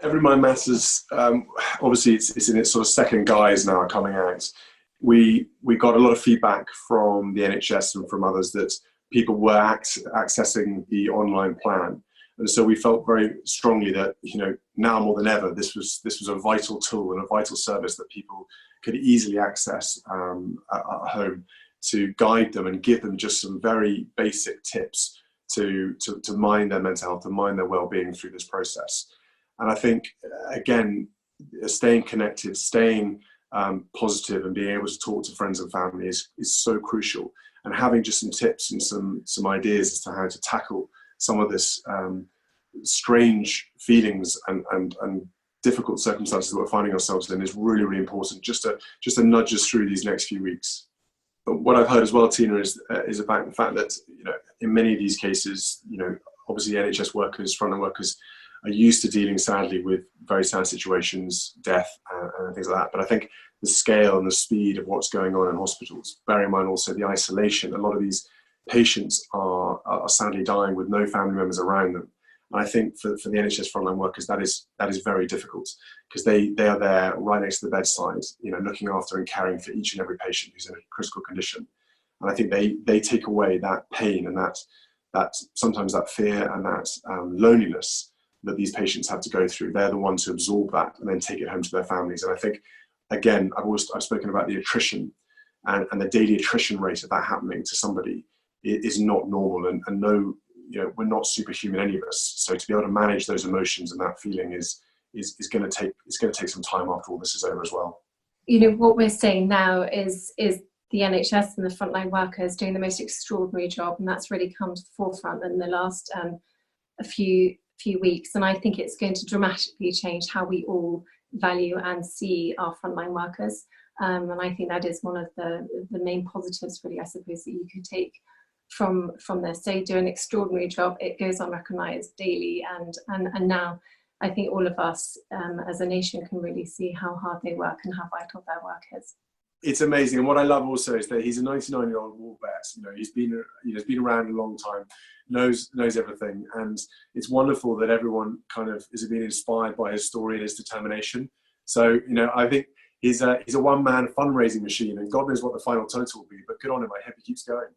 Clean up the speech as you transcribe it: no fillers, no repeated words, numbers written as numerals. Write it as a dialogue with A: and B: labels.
A: Every Mind Matters, obviously it's in its sort of second guise now coming out. We got a lot of feedback from the NHS and from others that people were accessing the online plan. And so we felt very strongly that, now more than ever, this was a vital tool and a vital service that people could easily access at home to guide them and give them just some very basic tips to mind their mental health, to mind their well-being through this process. And I think, again, staying connected, staying positive and being able to talk to friends and family is so crucial. And having just some tips and some ideas as to how to tackle some of this strange feelings and difficult circumstances that we're finding ourselves in is really, really important, just to nudge us through these next few weeks. But what I've heard as well, Tina, is about the fact that, in many of these cases, obviously NHS workers, frontline workers, are used to dealing, sadly, with very sad situations, death, and things like that. But I think the scale and the speed of what's going on in hospitals, bear in mind also the isolation. A lot of these patients are sadly dying with no family members around them. And I think for the NHS frontline workers, that is very difficult, because they are there right next to the bedside, looking after and caring for each and every patient who's in a critical condition. And I think they take away that pain and that sometimes that fear and that loneliness that these patients have to go through. They're the ones who absorb that and then take it home to their families. And I think, again, I've spoken about the attrition and the daily attrition rate of that happening to somebody is not normal, and no, we're not superhuman, any of us. So to be able to manage those emotions and that feeling is going to take some time after all this is over as well.
B: What we're seeing now is the NHS and the frontline workers doing the most extraordinary job, and that's really come to the forefront in the last a few weeks. And I think it's going to dramatically change how we all value and see our frontline workers. And I think that is one of the main positives, really, I suppose, that you could take from this. They do an extraordinary job. It goes unrecognised daily, and now I think all of us as a nation can really see how hard they work and how vital their work is.
A: It's amazing. And what I love also is that he's a 99-year-old war vet. He's been around a long time, knows everything, and it's wonderful that everyone kind of is being inspired by his story and his determination. So I think he's a one-man fundraising machine, and God knows what the final total will be. But good on him. I hope he keeps going.